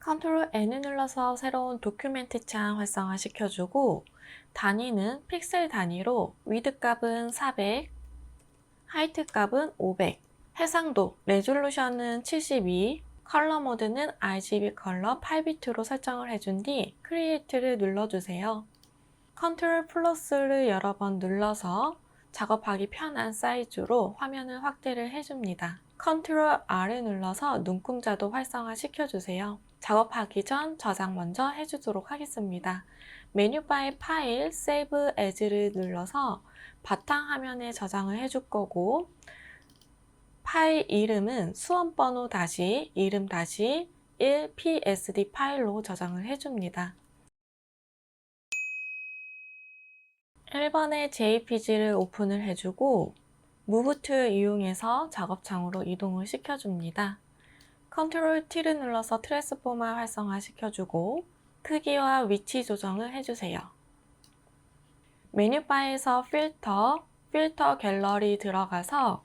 컨트롤 N을 눌러서 새로운 도큐멘트 창 활성화 시켜주고 단위는 픽셀 단위로 위드 값은 400, 하이트 값은 500, 해상도, 레졸루션은 72, 컬러 모드는 RGB 컬러 8비트로 설정을 해준 뒤 크리에이트를 눌러주세요. 컨트롤 플러스를 여러 번 눌러서 작업하기 편한 사이즈로 화면을 확대를 해줍니다. 컨트롤 R을 눌러서 눈동자도 활성화 시켜주세요. 작업하기 전 저장 먼저 해주도록 하겠습니다. 메뉴바의 파일, Save As를 눌러서 바탕화면에 저장을 해줄 거고 파일 이름은 수험번호 다시 이름 다시 1 PSD 파일로 저장을 해줍니다. 1번의 JPG를 오픈을 해주고 Move 툴 이용해서 작업창으로 이동을 시켜줍니다. 컨트롤 T를 눌러서 트랜스포머 활성화 시켜주고 크기와 위치 조정을 해주세요. 메뉴바에서 필터 갤러리 들어가서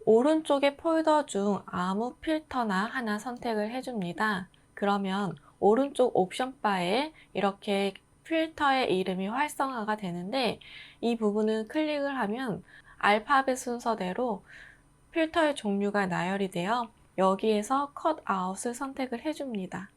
오른쪽의 폴더 중 아무 필터나 하나 선택을 해줍니다. 그러면 오른쪽 옵션 바에 이렇게 필터의 이름이 활성화가 되는데 이 부분을 클릭을 하면 알파벳 순서대로 필터의 종류가 나열이 되어 여기에서 컷 아웃을 선택을 해줍니다.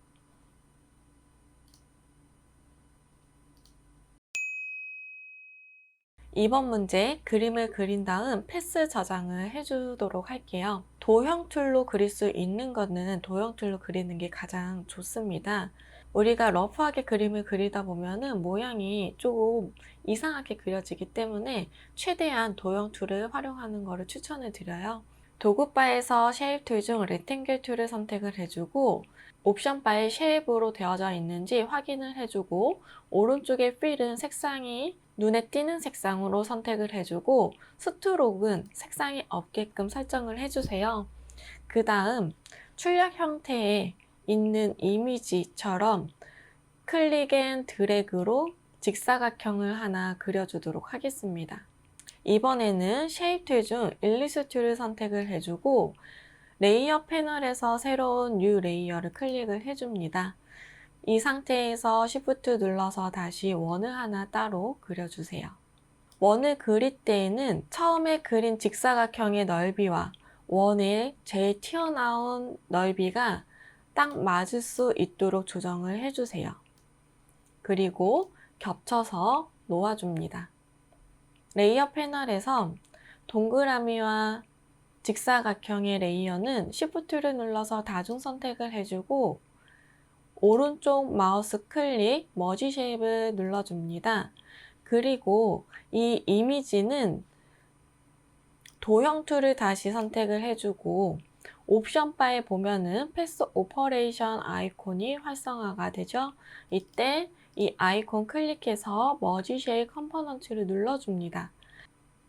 이번 문제 그림을 그린 다음 패스 저장을 해주도록 할게요. 도형 툴로 그릴 수 있는 거는 도형 툴로 그리는 게 가장 좋습니다. 우리가 러프하게 그림을 그리다 보면은 모양이 조금 이상하게 그려지기 때문에 최대한 도형 툴을 활용하는 것을 추천을 드려요. 도구바에서 쉐입 툴 중 렉탱글 툴을 선택을 해주고 옵션 바에 쉐입으로 되어져 있는지 확인을 해주고 오른쪽에 필은 색상이 눈에 띄는 색상으로 선택을 해주고 스트로크는 색상이 없게끔 설정을 해주세요. 그 다음 출력 형태에 있는 이미지처럼 클릭 앤 드래그로 직사각형을 하나 그려주도록 하겠습니다. 이번에는 쉐입 툴 중 일리스 툴을 선택을 해주고 레이어 패널에서 새로운 뉴 레이어를 클릭을 해줍니다. 이 상태에서 Shift 눌러서 다시 원을 하나 따로 그려주세요. 원을 그릴 때에는 처음에 그린 직사각형의 넓이와 원의 제일 튀어나온 넓이가 딱 맞을 수 있도록 조정을 해주세요. 그리고 겹쳐서 놓아줍니다. 레이어 패널에서 동그라미와 직사각형의 레이어는 Shift를 눌러서 다중 선택을 해주고 오른쪽 마우스 클릭 머지 쉐입을 눌러줍니다. 그리고 이 이미지는 도형 툴을 다시 선택을 해주고 옵션 바에 보면은 패스 오퍼레이션 아이콘이 활성화가 되죠. 이때 이 아이콘 클릭해서 머지 쉐입 컴포넌트를 눌러줍니다.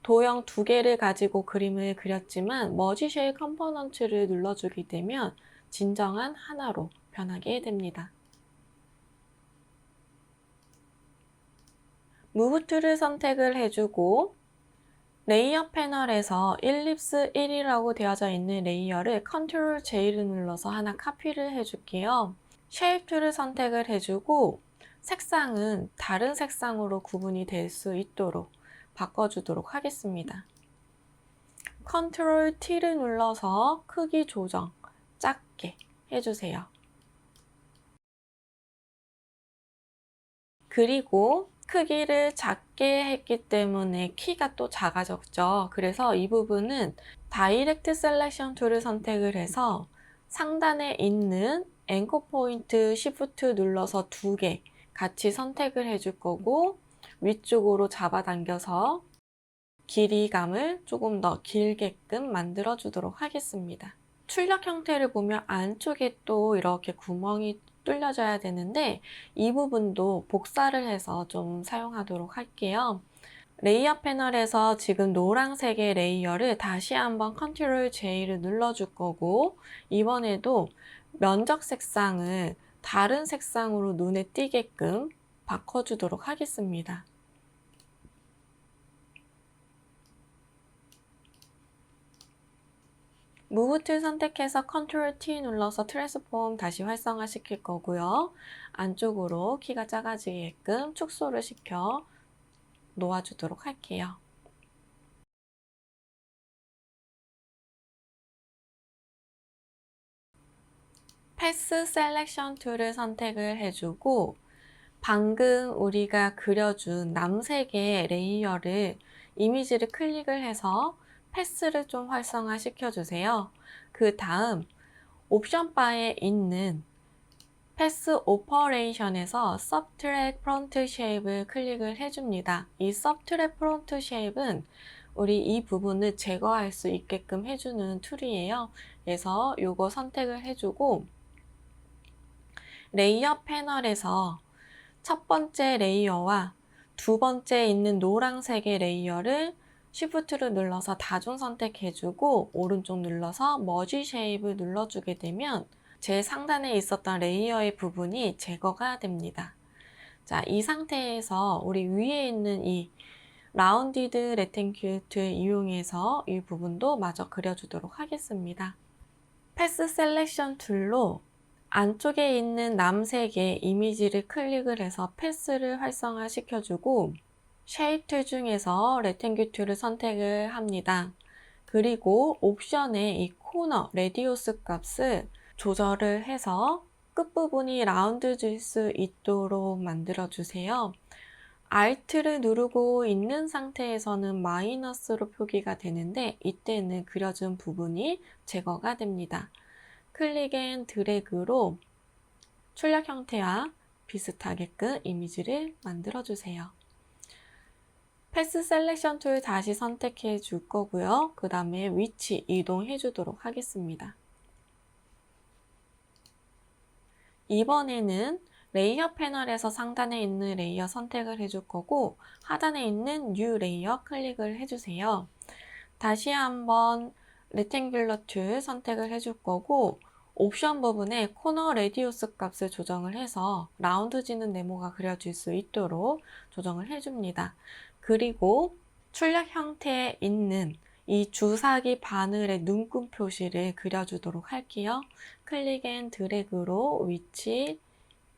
도형 두 개를 가지고 그림을 그렸지만 머지 쉐입 컴포넌트를 눌러주게 되면 진정한 하나로 변하게 됩니다. 무브 툴을 선택을 해주고 레이어 패널에서 일립스 1이라고 되어져 있는 레이어를 컨트롤 J를 눌러서 하나 카피를 해줄게요. 쉐입 툴을 선택을 해주고 색상은 다른 색상으로 구분이 될 수 있도록 바꿔주도록 하겠습니다. 컨트롤 T를 눌러서 크기 조정 작게 해주세요. 그리고 크기를 작게 했기 때문에 키가 또 작아졌죠. 그래서 이 부분은 다이렉트 셀렉션 툴을 선택을 해서 상단에 있는 앵커 포인트 Shift 눌러서 두 개 같이 선택을 해줄 거고 위쪽으로 잡아당겨서 길이감을 조금 더 길게끔 만들어 주도록 하겠습니다. 출력 형태를 보면 안쪽에 또 이렇게 구멍이 뚫려져야 되는데 이 부분도 복사를 해서 좀 사용하도록 할게요. 레이어 패널에서 지금 노란색의 레이어를 다시 한번 컨트롤 J를 눌러줄 거고 이번에도 면적 색상을 다른 색상으로 눈에 띄게끔 바꿔주도록 하겠습니다. 무브 툴 선택해서 컨트롤 T 눌러서 트랜스폼 다시 활성화 시킬 거고요. 안쪽으로 키가 작아지게끔 축소를 시켜 놓아주도록 할게요. 패스 셀렉션 툴을 선택을 해주고 방금 우리가 그려준 남색의 레이어를 이미지를 클릭을 해서 패스를 좀 활성화 시켜주세요. 그 다음 옵션 바에 있는 패스 오퍼레이션에서 Subtract Front Shape을 클릭을 해줍니다. 이 Subtract Front Shape은 우리 이 부분을 제거할 수 있게끔 해주는 툴이에요. 그래서 이거 선택을 해주고 레이어 패널에서 첫 번째 레이어와 두 번째 있는 노란색의 레이어를 Shift를 눌러서 다중 선택해주고 오른쪽 눌러서 머지 쉐입을 눌러주게 되면 제일 상단에 있었던 레이어의 부분이 제거가 됩니다. 자, 이 상태에서 우리 위에 있는 이 라운디드 레탱귤 툴 이용해서 이 부분도 마저 그려주도록 하겠습니다. 패스 셀렉션 툴로 안쪽에 있는 남색의 이미지를 클릭을 해서 패스를 활성화 시켜주고 쉐입 툴 중에서 레탱귤 툴을 선택을 합니다. 그리고 옵션에 이 코너 레디우스 값을 조절을 해서 끝부분이 라운드질 수 있도록 만들어주세요. Alt를 누르고 있는 상태에서는 마이너스로 표기가 되는데 이때는 그려준 부분이 제거가 됩니다. 클릭 앤 드래그로 출력 형태와 비슷하게끔 이미지를 만들어주세요. 패스 셀렉션 툴 다시 선택해 줄 거고요. 그 다음에 위치 이동해 주도록 하겠습니다. 이번에는 레이어 패널에서 상단에 있는 레이어 선택을 해줄 거고 하단에 있는 뉴 레이어 클릭을 해주세요. 다시 한번 레탱귤러 툴 선택을 해줄 거고 옵션 부분에 코너 레디우스 값을 조정을 해서 라운드지는 네모가 그려질 수 있도록 조정을 해줍니다. 그리고 출력 형태에 있는 이 주사기 바늘의 눈금 표시를 그려주도록 할게요. 클릭 앤 드래그로 위치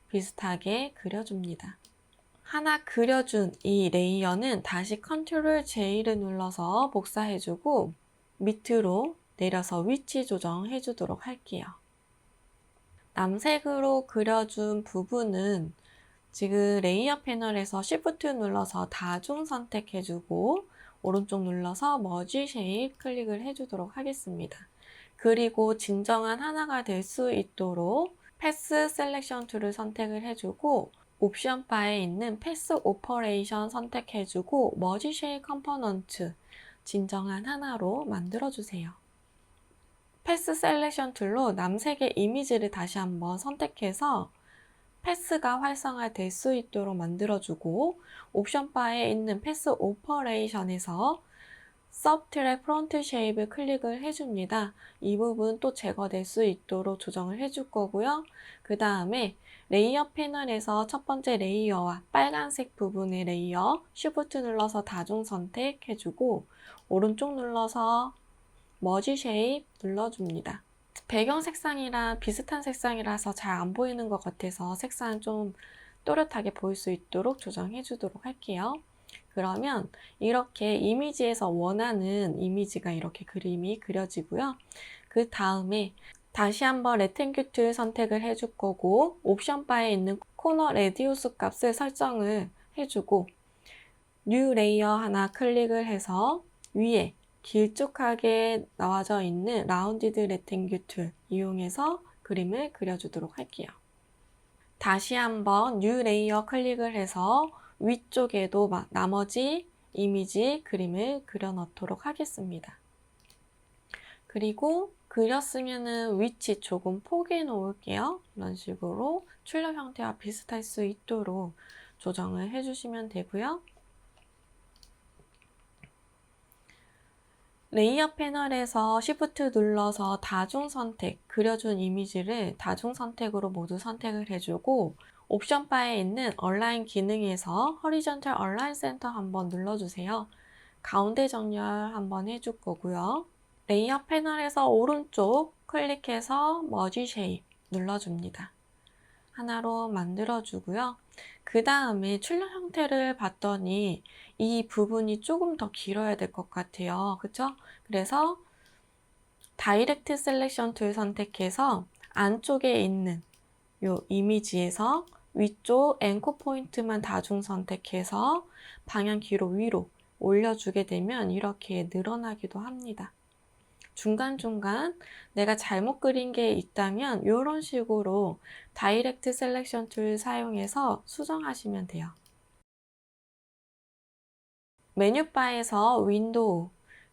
비슷하게 그려줍니다. 하나 그려준 이 레이어는 다시 컨트롤 J를 눌러서 복사해주고 밑으로 내려서 위치 조정해주도록 할게요. 남색으로 그려준 부분은 지금 레이어 패널에서 Shift 눌러서 다중 선택해주고 오른쪽 눌러서 머지 쉐입 클릭을 해주도록 하겠습니다. 그리고 진정한 하나가 될 수 있도록 패스 셀렉션 툴을 선택을 해주고 옵션 바에 있는 패스 오퍼레이션 선택해주고 머지 쉐입 컴포넌트 진정한 하나로 만들어주세요. 패스 셀렉션 툴로 남색의 이미지를 다시 한번 선택해서 패스가 활성화될 수 있도록 만들어주고 옵션 바에 있는 패스 오퍼레이션에서 Subtract Front Shape을 클릭을 해줍니다. 이 부분 또 제거될 수 있도록 조정을 해줄 거고요. 그 다음에 레이어 패널에서 첫 번째 레이어와 빨간색 부분의 레이어 Shift 눌러서 다중 선택해주고 오른쪽 눌러서 머지 쉐입 눌러줍니다. 배경 색상이랑 비슷한 색상이라서 잘 안 보이는 것 같아서 색상 좀 또렷하게 보일 수 있도록 조정해 주도록 할게요. 그러면 이렇게 이미지에서 원하는 이미지가 이렇게 그림이 그려지고요. 그 다음에 다시 한번 레탱귤 툴 선택을 해줄 거고 옵션 바에 있는 코너 레디우스 값을 설정을 해주고 뉴 레이어 하나 클릭을 해서 위에 길쭉하게 나와져 있는 라운디드 레탱귤 툴 이용해서 그림을 그려주도록 할게요. 다시 한번 뉴 레이어 클릭을 해서 위쪽에도 나머지 이미지 그림을 그려 넣도록 하겠습니다. 그리고 그렸으면은 위치 조금 포개해 놓을게요. 이런 식으로 출력 형태와 비슷할 수 있도록 조정을 해주시면 되고요. 레이어 패널에서 Shift 눌러서 다중 선택, 그려준 이미지를 다중 선택으로 모두 선택을 해주고 옵션 바에 있는 얼라인 기능에서 Horizontal Align Center 한번 눌러주세요. 가운데 정렬 한번 해줄 거고요. 레이어 패널에서 오른쪽 클릭해서 머지 쉐입 눌러줍니다. 하나로 만들어주고요. 그 다음에 출력 형태를 봤더니 이 부분이 조금 더 길어야 될 것 같아요. 그쵸? 그래서 다이렉트 셀렉션 툴 선택해서 안쪽에 있는 요 이미지에서 위쪽 앵커 포인트만 다중 선택해서 방향 키로 위로 올려주게 되면 이렇게 늘어나기도 합니다. 중간중간 내가 잘못 그린 게 있다면 이런 식으로 다이렉트 셀렉션 툴 사용해서 수정하시면 돼요. 메뉴바에서 윈도우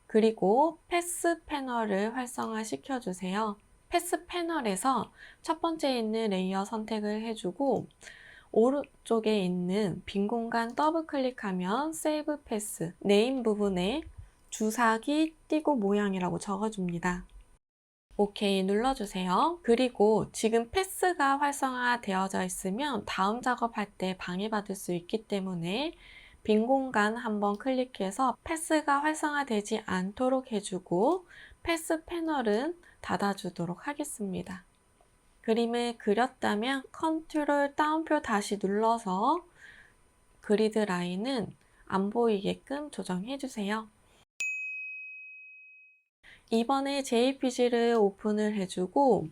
그리고 패스 패널을 활성화 시켜주세요. 패스 패널에서 첫 번째 있는 레이어 선택을 해주고 오른쪽에 있는 빈 공간 더블 클릭하면 세이브 패스 네임 부분에 주사기 띄고 모양이라고 적어줍니다. 오케이 눌러주세요. 그리고 지금 패스가 활성화되어져 있으면 다음 작업할 때 방해받을 수 있기 때문에 빈 공간 한번 클릭해서 패스가 활성화되지 않도록 해주고 패스 패널은 닫아주도록 하겠습니다. 그림을 그렸다면 컨트롤 다운표 다시 눌러서 그리드 라인은 안 보이게끔 조정해주세요. 이번에 JPG를 오픈을 해주고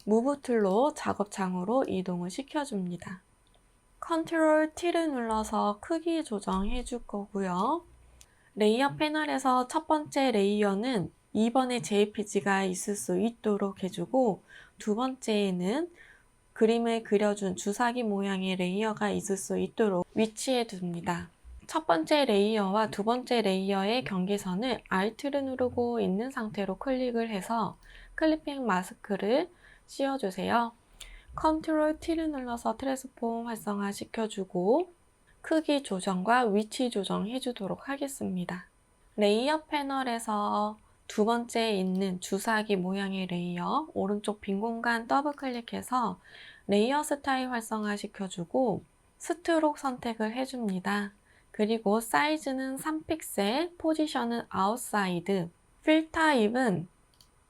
무브 툴로 작업창으로 이동을 시켜줍니다. 컨트롤 T를 눌러서 크기 조정해 줄 거고요. 레이어 패널에서 첫 번째 레이어는 2번에 JPG가 있을 수 있도록 해주고 두 번째에는 그림을 그려준 주사기 모양의 레이어가 있을 수 있도록 위치해 둡니다. 첫 번째 레이어와 두 번째 레이어의 경계선을 Alt를 누르고 있는 상태로 클릭을 해서 클리핑 마스크를 씌워주세요. 컨트롤 T를 눌러서 트랜스폼 활성화 시켜주고 크기 조정과 위치 조정 해주도록 하겠습니다. 레이어 패널에서 두 번째에 있는 주사기 모양의 레이어 오른쪽 빈 공간 더블 클릭해서 레이어 스타일 활성화 시켜주고 스트록 선택을 해줍니다. 그리고 사이즈는 3픽셀, 포지션은 아웃사이드, 필 타입은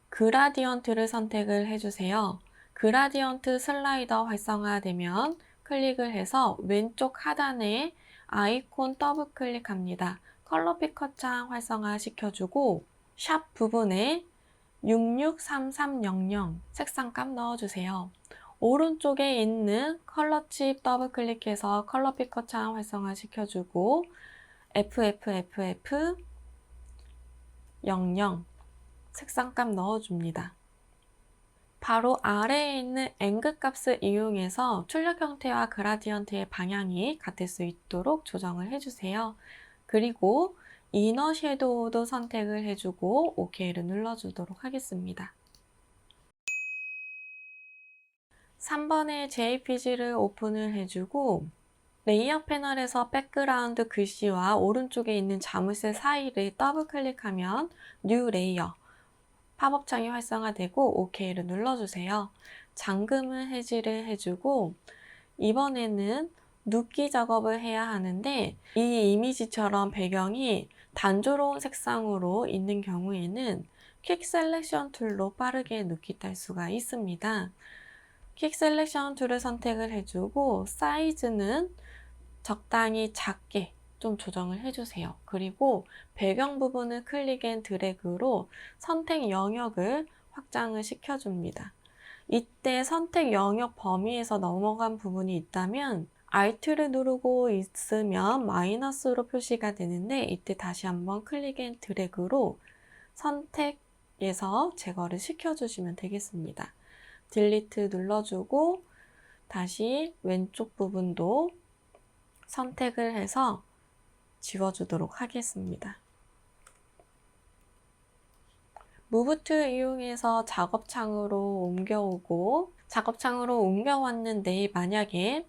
그라디언트를 선택을 해주세요. 그라디언트 슬라이더 활성화되면 클릭을 해서 왼쪽 하단에 아이콘 더블 클릭합니다. 컬러 피커 창 활성화 시켜주고 샵 부분에 663300 색상값 넣어주세요. 오른쪽에 있는 컬러 칩 더블 클릭해서 컬러 피커 창 활성화 시켜주고 FFFF 00 색상값 넣어줍니다. 바로 아래에 있는 앵글 값을 이용해서 출력 형태와 그라디언트의 방향이 같을 수 있도록 조정을 해주세요. 그리고 이너 섀도우도 선택을 해주고 OK를 눌러주도록 하겠습니다. 3번에 JPG를 오픈을 해주고 레이어 패널에서 백그라운드 글씨와 오른쪽에 있는 자물쇠 사이를 더블 클릭하면 뉴 레이어 팝업 창이 활성화되고 OK를 눌러주세요. 잠금을 해지를 해주고 이번에는 눕기 작업을 해야 하는데 이 이미지처럼 배경이 단조로운 색상으로 있는 경우에는 퀵 셀렉션 툴로 빠르게 눕기 딸 수가 있습니다. 퀵 셀렉션 툴을 선택을 해주고 사이즈는 적당히 작게 좀 조정을 해주세요. 그리고 배경 부분을 클릭 앤 드래그로 선택 영역을 확장을 시켜줍니다. 이때 선택 영역 범위에서 넘어간 부분이 있다면 Alt를 누르고 있으면 마이너스로 표시가 되는데 이때 다시 한번 클릭 앤 드래그로 선택에서 제거를 시켜주시면 되겠습니다. 딜리트 눌러주고 다시 왼쪽 부분도 선택을 해서 지워주도록 하겠습니다. 무브 툴 이용해서 작업창으로 옮겨오고 작업창으로 옮겨왔는데 만약에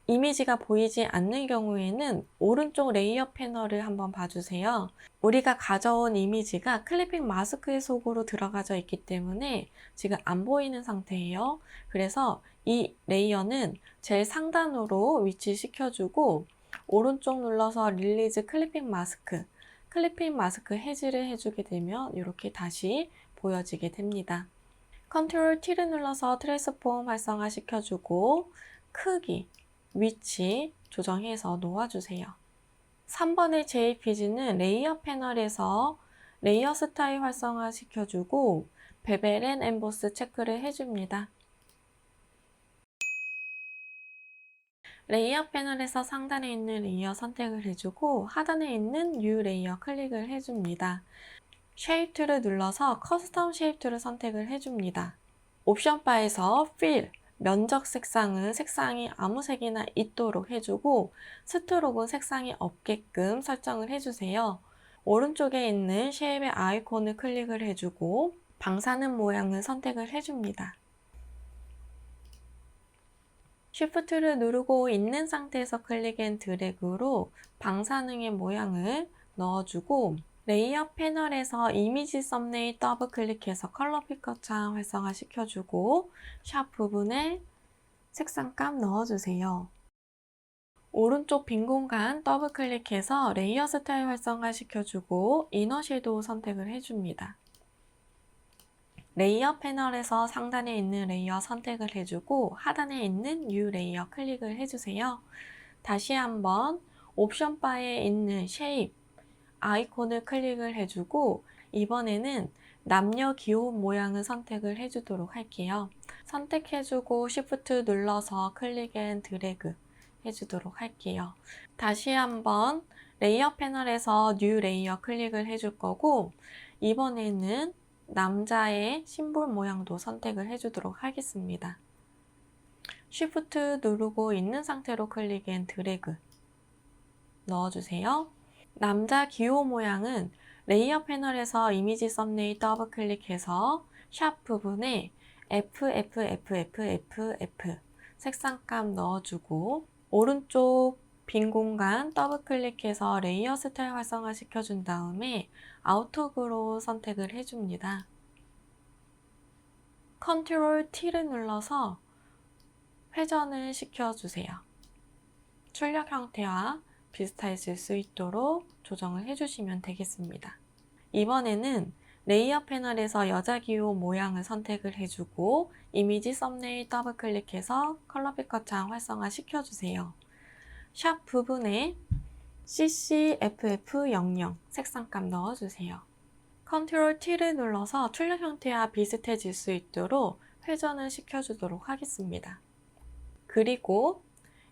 이미지가 보이지 않는 경우에는 오른쪽 레이어 패널을 한번 봐주세요. 우리가 가져온 이미지가 클리핑 마스크의 속으로 들어가져 있기 때문에 지금 안 보이는 상태예요. 그래서 이 레이어는 제일 상단으로 위치시켜주고 오른쪽 눌러서 릴리즈 클리핑 마스크 클리핑 마스크 해지를 해주게 되면 이렇게 다시 보여지게 됩니다. 컨트롤 T를 눌러서 트레이스폼 활성화 시켜주고 크기, 위치 조정해서 놓아주세요. 3번의 JPG는 레이어 패널에서 레이어 스타일 활성화 시켜주고 베벨 앤 엠보스 체크를 해줍니다. 레이어 패널에서 상단에 있는 레이어 선택을 해주고 하단에 있는 뉴 레이어 클릭을 해줍니다. 쉐입 툴을 눌러서 커스텀 쉐입 툴을 선택을 해줍니다. 옵션 바에서 Fill, 면적 색상은 색상이 아무 색이나 있도록 해주고 스트로크는 색상이 없게끔 설정을 해주세요. 오른쪽에 있는 쉐입의 아이콘을 클릭을 해주고 방사능 모양을 선택을 해줍니다. Shift를 누르고 있는 상태에서 클릭 앤 드래그로 방사능의 모양을 넣어주고 레이어 패널에서 이미지 썸네일 더블 클릭해서 컬러 피커 창 활성화 시켜주고 샵 부분에 색상값 넣어주세요. 오른쪽 빈 공간 더블 클릭해서 레이어 스타일 활성화 시켜주고 이너 섀도우 선택을 해줍니다. 레이어 패널에서 상단에 있는 레이어 선택을 해주고 하단에 있는 뉴 레이어 클릭을 해주세요. 다시 한번 옵션 바에 있는 쉐입 아이콘을 클릭을 해주고 이번에는 남녀 귀여운 모양을 선택을 해주도록 할게요. 선택해주고 Shift 눌러서 클릭 앤 드래그 해주도록 할게요. 다시 한번 레이어 패널에서 뉴 레이어 클릭을 해줄 거고 이번에는 남자의 심볼 모양도 선택을 해주도록 하겠습니다. Shift 누르고 있는 상태로 클릭 앤 드래그 넣어주세요. 남자 기호 모양은 레이어 패널에서 이미지 썸네일 더블 클릭해서 샵 부분에 FFFFFF 색상값 넣어주고 오른쪽 빈 공간 더블 클릭해서 레이어 스타일 활성화 시켜준 다음에 아우터그로 선택을 해줍니다. 컨트롤 T를 눌러서 회전을 시켜주세요. 출력 형태와 비슷해질 수 있도록 조정을 해주시면 되겠습니다. 이번에는 레이어 패널에서 여자 기호 모양을 선택을 해주고 이미지 썸네일 더블 클릭해서 컬러 피커 창 활성화 시켜주세요. 샵 부분에 CCFF00 색상값 넣어주세요. 컨트롤 T를 눌러서 출력 형태와 비슷해질 수 있도록 회전을 시켜주도록 하겠습니다. 그리고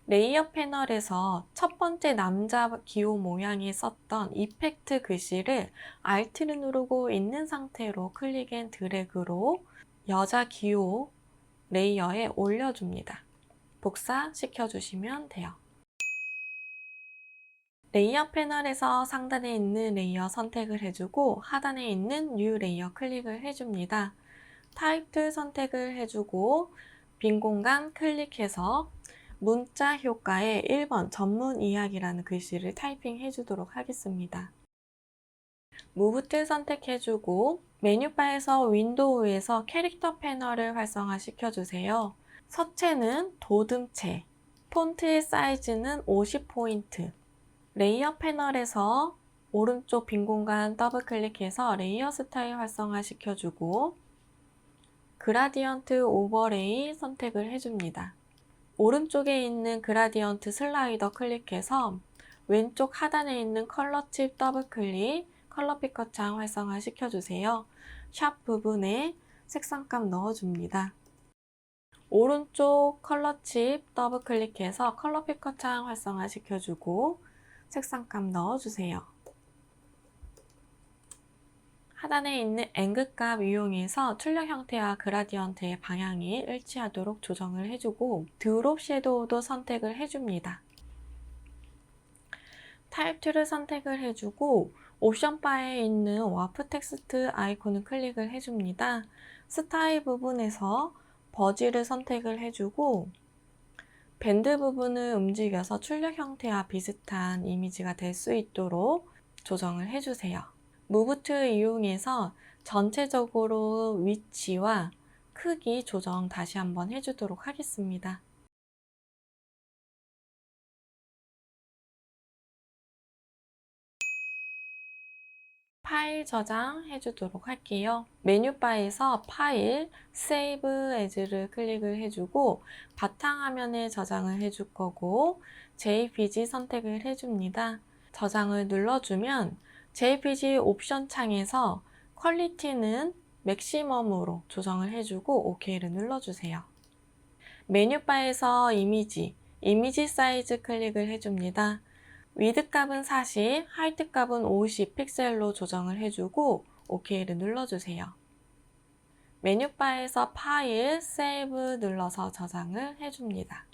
레이어 패널에서 첫 번째 남자 기호 모양이 썼던 이펙트 글씨를 Alt를 누르고 있는 상태로 클릭 앤 드래그로 여자 기호 레이어에 올려줍니다. 복사시켜주시면 돼요. 레이어 패널에서 상단에 있는 레이어 선택을 해주고 하단에 있는 뉴 레이어 클릭을 해줍니다. 타입 툴 선택을 해주고 빈 공간 클릭해서 문자 효과의 1번 전문 이야기라는 글씨를 타이핑 해주도록 하겠습니다. 무브 툴 선택해주고 메뉴바에서 윈도우에서 캐릭터 패널을 활성화 시켜주세요. 서체는 도듬체, 폰트의 사이즈는 50포인트, 레이어 패널에서 오른쪽 빈 공간 더블 클릭해서 레이어 스타일 활성화 시켜주고 그라디언트 오버레이 선택을 해줍니다. 오른쪽에 있는 그라디언트 슬라이더 클릭해서 왼쪽 하단에 있는 컬러 칩 더블 클릭, 컬러 피커 창 활성화 시켜주세요. 샵 부분에 색상값 넣어줍니다. 오른쪽 컬러 칩 더블 클릭해서 컬러 피커 창 활성화 시켜주고 색상값 넣어주세요. 하단에 있는 앵글 값 이용해서 출력 형태와 그라디언트의 방향이 일치하도록 조정을 해주고 드롭 섀도우도 선택을 해줍니다. 타입 툴을 선택을 해주고 옵션 바에 있는 와프 텍스트 아이콘을 클릭을 해줍니다. 스타일 부분에서 버지를 선택을 해주고 밴드 부분을 움직여서 출력 형태와 비슷한 이미지가 될 수 있도록 조정을 해주세요. 무브 툴 이용해서 전체적으로 위치와 크기 조정 다시 한번 해주도록 하겠습니다. 파일 저장해 주도록 할게요. 메뉴바에서 파일, Save As를 클릭을 해주고 바탕화면에 저장을 해줄 거고 JPG 선택을 해줍니다. 저장을 눌러주면 JPG 옵션 창에서 퀄리티는 맥시멈으로 조정을 해주고 OK를 눌러주세요. 메뉴바에서 이미지 사이즈 클릭을 해줍니다. 위드 값은 40, 하이트 값은 50 픽셀로 조정을 해주고 OK를 눌러주세요. 메뉴바에서 파일, 세이브 눌러서 저장을 해줍니다.